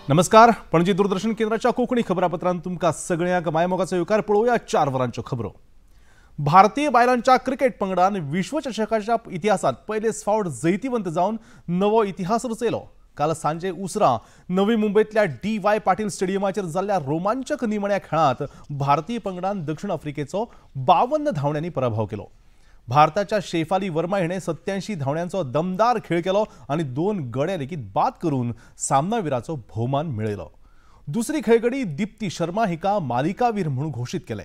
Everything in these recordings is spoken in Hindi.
नमस्कार। पणजी दूरदर्शन केंद्राच्या कोकणी खबरापत्रांत तुमका सगळ्यांक मायमोगाचो येवकार पळोवया 4 वरांच्यो खबरो। भारतीय बायलांच्या क्रिकेट पंगडान विश्वचषकाच्या इतिहासात पयलेच फावट जैतिवंत जावन नवो इतिहास रचयलो। काल सांजे उसरा नवी मुंबईतल्या DY पाटील स्टेडियमाचेर जाल्ल्या रोमांचक निमण्या खेळांत भारतीय पंगडान दक्षिण आफ्रिकेचो 52 धांवड्यांनी पराभव केलो। भारताच्या शेफाली वर्मा हिणे 87 धांवड्यांचो दमदार खेळ केलो आणि 2 गडे लेगीत बाद करून सामनावीराचो भोवमान मेळयलो। दुसरी खेळगडी दीप्ती शर्मा हिका मालिकावीर म्हणून घोषित केले।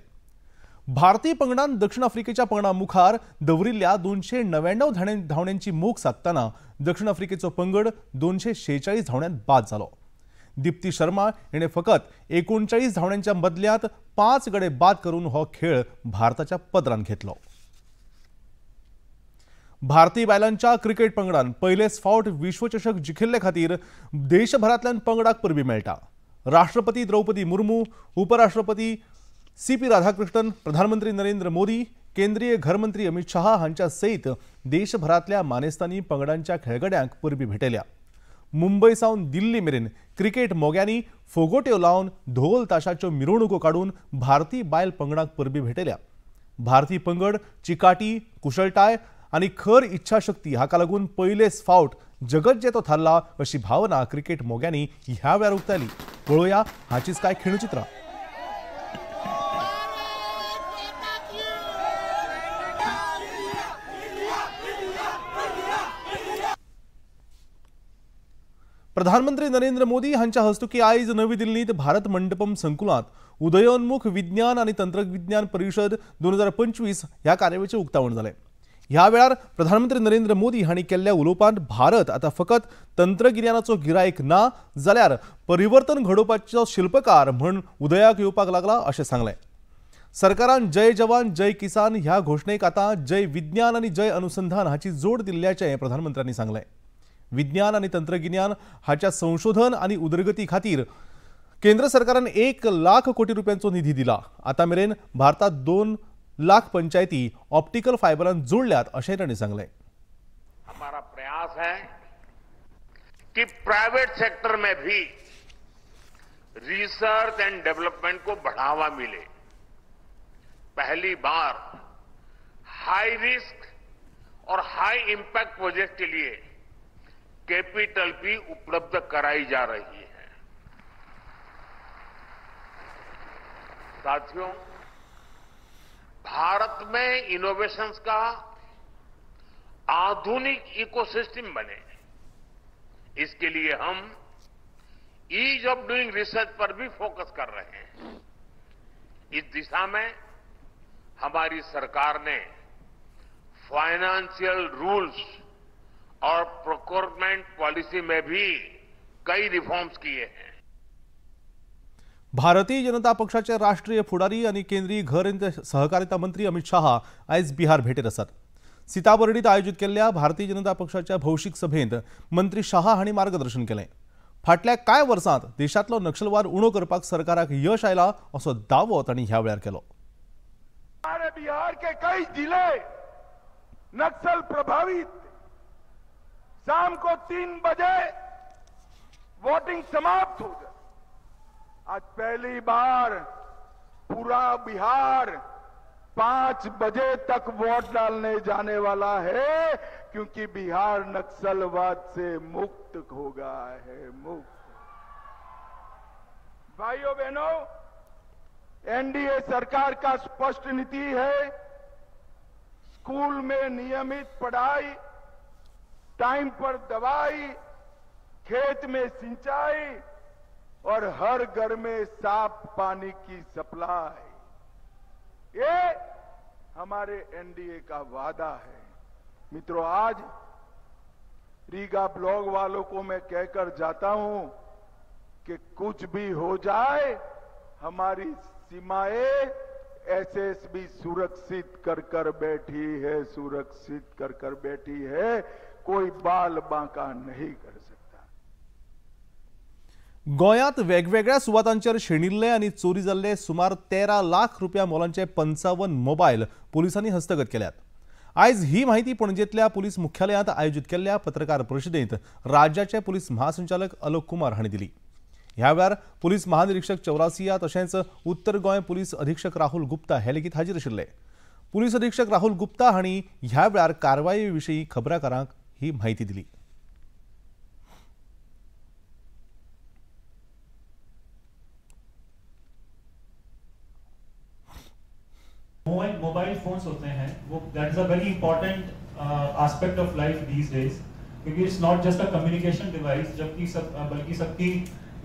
भारतीय पंगडान दक्षिण आफ्रिकेच्या पंगडा मुखार दवरिल्ल्या 299 धांवड्यांची मोख साधताना दक्षिण आफ्रिकेचो पंगड 246 धांवड्यांत बाद जालो। दीप्ती शर्मा हिणे फकत 39 धांवड्यांच्या बदल्यांत 5 गडे बाद करून हो खेळ भारताच्या पदरान घेतलो। भारतीय बायलांच्या क्रिकेट पंगडान पयलेच फावट विश्वचषक जिखिल्ले खातीर देशभरांतल्यान पंगडाक परबी मेळटा। राष्ट्रपती द्रौपदी मुर्मू, उपराष्ट्रपती CP राधाकृष्णन, प्रधानमंत्री नरेंद्र मोदी, केंद्रीय घरमंत्री अमित शाह हांच्या सयत देशभरांतल्या मानेस्तांनी पंगडांच्या खेळगड्यांक परबी भेटयल्या। मुंबई सावन दिल्ली मेरेन क्रिकेट मोग्यांनी फोगोट्यो लावन ढोल ताशाच्यो मिरवणुको काडून भारतीय बायल पंगडाक परबी भेटयल्या। भारतीय पंगड चिकाटी, कुशळटाय आणि खर इच्छाशक्ती हाका लागून पयलेच फावट जगत जेतो थारला अशी भावना क्रिकेट मोग्यांनी ह्या वेळार उक्तायली। पळोवया हाचीच काय खिणचित्रां। प्रधानमंत्री नरेंद्र मोदी हांच्या हस्तुकी आयज नवी दिल्लीत भारत मंडपम संकुलात उदयोन्मुख विज्ञान आणि तंत्रविज्ञान परिषद 2025 ह्या कार्यावळीचे उक्तावण जाले। ह्या वेळार प्रधानमंत्री नरेंद्र मोदी हांणी केल्ल्या उलोवपांत भारत आता फकत तंत्रगिन्यानाचो गिरायक ना जाल्यार परिवर्तन घडोवपाचो शिल्पकार म्हूण उदयाक येवपाक लागला अशें सांगलें। सरकारान जय जवान जय किसान ह्या घोषणेक आता जय विज्ञान आणि जय अनुसंधान हाची जोड दिल्ल्याचें प्रधानमंत्र्यांनी सांगलें। विज्ञान आणि तंत्रगिन्यान हाच्या संशोधन आणि उदरगती खातीर केंद्र सरकारान 1 लाख कोटी रुपयांचो निधी दिला। आता मेरेन भारतात 2 लाख पंचायती ऑप्टिकल फायबरान जोडल्यात अशें तांणी सांगलें। हमारा प्रयास है कि प्राइवेट सेक्टर में भी रिसर्च एंड डेवलपमेंट को बढ़ावा मिले। पहली बार हाई रिस्क और हाई इंपैक्ट प्रोजेक्ट के लिए कैपिटल भी उपलब्ध कराई जा रही है। साथियों, भारत में इनोवेशंस का आधुनिक इकोसिस्टम बने, इसके लिए हम ईज ऑफ डूइंग रिसर्च पर भी फोकस कर रहे हैं। इस दिशा में हमारी सरकार ने फाइनेंशियल रूल्स और प्रोक्योरमेंट पॉलिसी में भी कई रिफॉर्म्स किए हैं। भारतीय जनता पक्षाचे राष्ट्रीय फुडारी आणि केंद्रीय घर आणि सहकारिता मंत्री अमित शाह आयज बिहार भेटेर आसात। सीताबर्डीत आयोजित केल्ल्या भारतीय जनता पक्षाच्या भौशीक सभेत मंत्री शाह हांणी मार्गदर्शन केलें। फाटल्या कांय वर्सांत देशांतलो नक्षलवाद उणो करपाक सरकाराक यश आयला असो दावो तांणी ह्या वेळार केलो। हमारे बिहार के कई जिले नक्सल प्रभावित, शाम को 3 बजे वोटिंग समाप्त हो जाए। आज पहली बार पूरा बिहार 5 बजे तक वोट डालने जाने वाला है, क्योंकि बिहार नक्सलवाद से मुक्त हो गया है। मुक्त। भाइयों बहनों, एनडीए सरकार का स्पष्ट नीति है, स्कूल में नियमित पढ़ाई, टाइम पर दवाई, खेत में सिंचाई और हर घर में साफ पानी की सप्लाई, ये हमारे एनडीए का वादा है। मित्रों, आज रीगा ब्लॉक वालों को मैं कहकर जाता हूं कि कुछ भी हो जाए, हमारी सीमाएं एसएसबी सुरक्षित कर बैठी है, सुरक्षित कर बैठी है। कोई बाल बांका नहीं कर सकता। गोंयांत वेगवेगळ्या सुवातांचेर शेणिल्ले आनी चोरी जाल्ले सुमार 13 लाख रुपया मोलांचे 55 मोबायल पोलिसांनी हस्तगत केल्यात। आयज ही माहिती पणजेंतल्या पुलीस मुख्यालयांत आयोजित केल्ल्या पत्रकार परिशदेंत राज्याचे पुलीस महासंचालक अलोक कुमार हांणी दिली। ह्या वेळार पुलीस महानिरीक्षक चौरासिया तशेंच उत्तर गोंय पुलीस अधीक्षक राहुल गुप्ता हे लेगीत हाजीर आशिल्ले. पुलीस अधीक्षक राहुल गुप्ता हांणी ह्या वेळार कारवाये विशीं खबराकारांक ही माहिती दिली. मोबाइल फोन्स होते हैं वो that is a very important aspect of life these days, क्योंकि it's not just a communication device, जबकि बल्कि सबकी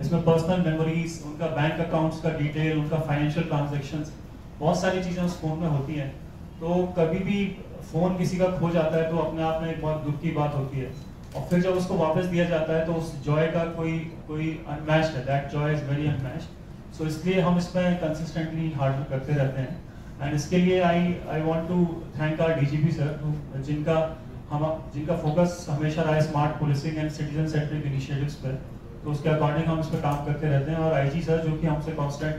इसमें पर्सनल मेमोरीज, उनका बैंक अकाउंट्स का डिटेल, उनका फाइनेंशियल ट्रांजैक्शंस, बहुत सारी चीज़ें उस फोन में होती हैं. तो कभी भी फ़ोन किसी का खो जाता है तो अपने आप में एक बहुत दुख की बात होती है, और फिर जब उसको वापस दिया जाता है तो उस जॉय का कोई अनमैच्ड है. That joy is very unmatched. So इसलिए हम इसमें कंसिस्टेंटली हार्ड वर्क करते रहते हैं. एंड इसके लिए I want to thank our DGP sir, जिनका फोकस हमेशा रहा है smart policing and citizen centric initiatives पर. तो उसके अकॉर्डिंग हम इस पर काम करते रहते हैं, और आईजी सर जो कि हमसे constant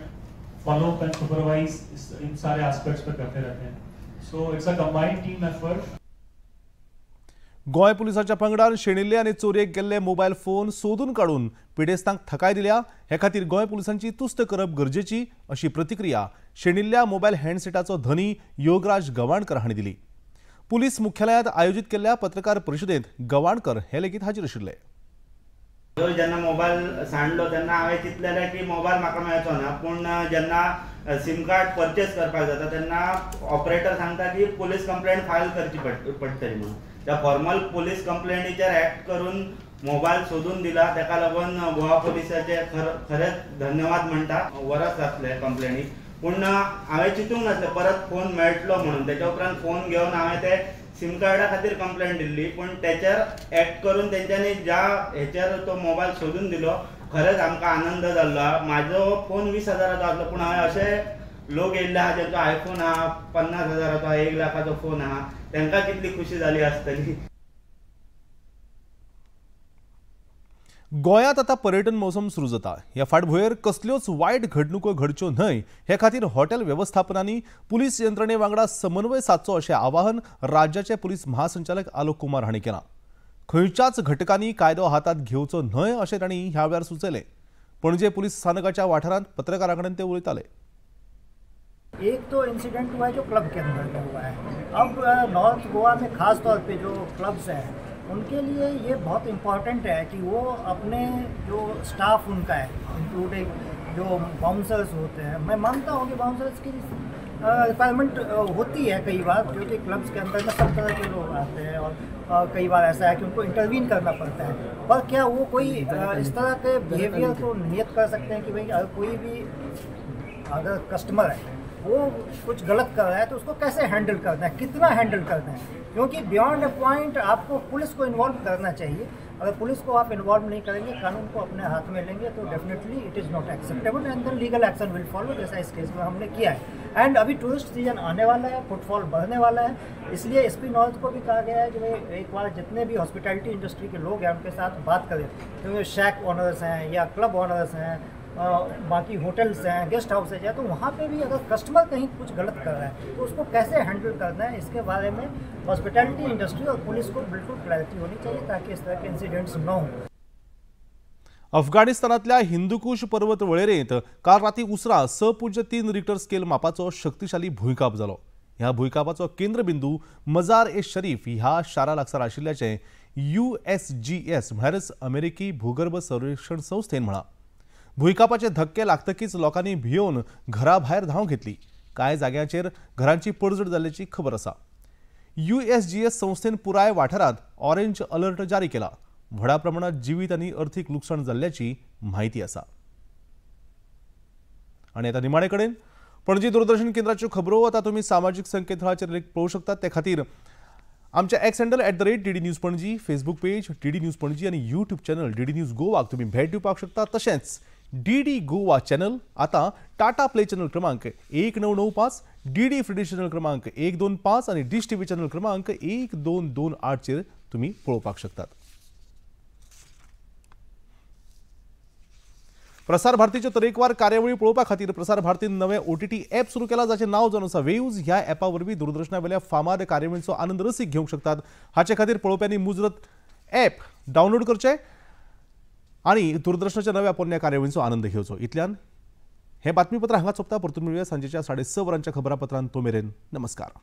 follow up and supervise इन सारे एस्पेक्ट्स पर करते रहते हैं. So it's a combined team effort. Goa पुलिसाच्या पंगडान शेणिल्ले आनी चोरयेक गेल्ले मोबायल फोन सोदून काडून पिडेस्तांक थाकाय दिल्या. हे खातीर गोंय पुलिसांची तुस्त करप गरजेची अशी प्रतिक्रिया शेणिल्ल्या मोबायल हँडसेटाचो धनी योगराज गवाणकर हांणी दिली. पुलीस मुख्यालयांत आयोजीत केल्ल्या पत्रकार परिशदेंत गवाणकर हे लेगीत हाजीर आशिल्ले. जेन्ना मोबायल सांडलो तेन्ना हांवें चिंतलेलें की मोबायल म्हाका मेळचो ना, पूण जेन्ना सिम कार्ड परचेस करपाक जाता तेन्ना ऑपरेटर सांगता की पुलीस कंप्लेंट फायल करची पडटली म्हणून. त्या फॉर्मल पुलीस कंप्लेंटीचेर एक्ट करून मोबायल सोदून दिला, ताका लागून गोवा पुलिसाचे खरेंच धन्यवाद म्हणटा. वरस जातले कंप्लेनीक, पूण हांवें चिंतूंक नासलें परत फोन मेळटलो म्हणून. तेच्या उपरांत फोन घेवन हांवें ते सिम कार्डा खातीर कंप्लेंट दिल्ली, पूण तेचेर एक्ट करून तेंच्यांनी ज्या हेचेर तो मोबायल सोदून दिलो, खरेंच आमकां आनंद जाल्लो. म्हाजो फोन 20,000चो आसलो, पूण हांवें अशे लोक येयल्ले आहा जेंचो आयफोन आहा 50,000चो, 1 लाखाचो फोन आहा, तांकां कितली खुशी जाली आसतली. गोंयांत आतां पर्यटन मोसम सुरू जाता. ह्या फाटभुंयेर कसल्योच वायट घडणुको घडच्यो न्हय हे खातीर हॉटेल वेवस्थापनांनी पुलीस यंत्रणे वांगडा समन्वय सादचो अशें आवाहन राज्याचे पुलीस महासंचालक आलोक कुमार हांणी केलां. खंयच्याच घटकांनी कायदो हातांत घेवचो न्हय अशें तांणी ह्या वेळार सुचयलें. पणजे पुलीस स्थानकाच्या वाठारांत पत्रकारां कडेन ते उलयताले. एक तो इंसिडेंट हुआ है जो क्लब के अंदर में हुआ है. अब नॉर्थ गोवा में ख़ास तौर पे जो क्लब्स हैं उनके लिए ये बहुत इम्पॉर्टेंट है कि वो अपने जो स्टाफ उनका है, इंक्लूडिंग जो बाउंसर्स होते हैं, मैं मानता हूँ कि बाउंसर्स की रिक्वायरमेंट होती है कई बार, क्योंकि क्लब्स के अंदर में सब तरह के लोग आते हैं और कई बार ऐसा है कि उनको इंटरवीन करना पड़ता है. पर क्या वो कोई इस तरह के बिहेवियर को नियत कर सकते हैं कि भाई अगर कोई भी अगर कस्टमर है वो कुछ गलत कर रहा है तो उसको कैसे हैंडल करना है, कितना हैंडल करना है? क्योंकि बियॉन्ड अ पॉइंट आपको पुलिस को इन्वॉल्व करना चाहिए. अगर पुलिस को आप इन्वॉल्व नहीं करेंगे, कानून को अपने हाथ में लेंगे, तो definitely it is not acceptable and then legal action will follow, जैसा इस केस में हमने किया है. एंड अभी टूरिस्ट सीजन आने वाला है, फुटफॉल बढ़ने वाला है, इसलिए एसपी नॉर्थ को भी कहा गया है कि भाई एक बार जितने भी हॉस्पिटैलिटी इंडस्ट्री के लोग हैं उनके साथ बात करें, क्योंकि शैक ओनर्स हैं या क्लब ओनर्स हैं, बाकी होटल्स हैं, गेस्ट हाउसेज हैं, तो वहाँ पे भी अगर कस्टमर कहीं कुछ गलत कर रहा है तो उसको कैसे हैंडल करना है, इसके बारे में हॉस्पिटैलिटी इंडस्ट्री और पुलिस को बिल्कुल क्लैरिटी होनी चाहिए ताकि इस तरह के इंसिडेंट्स न हों. अफगाणिस्तानातल्या हिंदुकुश पर्वत वळेरेंत काल राती उसरां 6.3 रिक्टर स्केल मापाचो शक्तिशाली भूंयकाप जालो. ह्या भूंयकापाचो केंद्रबिंदू मजार ए शरीफ ह्या शारा लागसार आशिल्ल्याचें USGS म्हळ्यारच अमेरिकी भूगर्भ सर्वेक्षण संस्थेन म्हळां. भूंयकापाचे धक्के लागतकीच लोकांनी भियेवन घरा भायर धांव घेतली. कांय जाग्यांचेर घरांची पडझड जाल्ल्याची खबर आसा. USGS संस्थेन पुराय वाठारांत ऑरेंज अलर्ट जारी केला. व्हडा प्रमाणात जीवित आनी अर्थीक लुकसाण जाल्ल्याची माहिती आसा. आनी आतां निमाणे कडेन पणजी दूरदर्शन केंद्राच्यो खबरो आता तुमी सामाजीक संकेतथळाचेर पळोवंक शकतात. ते खातीर आमच्या x handle @DD news Panaji, Facebook page DD news Panaji आनी यूट्यूब चॅनल DD न्यूज गोवाक तुमी भेट दिवपाक शकता. तशेंच DD गोवा चॅनल आता टाटा प्ले चॅनल क्रमांक 1995, DD फ्री डिश चॅनल क्रमांक 125 आणि डिश टीव्ही चॅनल क्रमांक 1228 चेर तुम्ही पळोवपाक शकतात. प्रसार भारतीच्या तरेकवार कार्यावळी पळोवपा खातीर प्रसार भारतीन नवें OTT ॲप सुरू केला, जाचें नांव जावन आसा वेव्ज. ह्या ॲपा वरवीं दूरदर्शनावेल्या फामाद कार्यावळींचो आनंद रसीक घेवंक शकतात. हाचे खातीर पळोवप्यांनी मुजरत ॲप डावनलोड करचें आणि दूरदर्शनाच्या नव्या पोरण्या कार्यावळींचो आनंद घेवचो. इतल्यान हे बातमीपत्र हांगा सोंपता. परतून मेळुया सांजेच्या 6:30 वरांच्या खबरापत्रांत. तो मेरेन नमस्कार.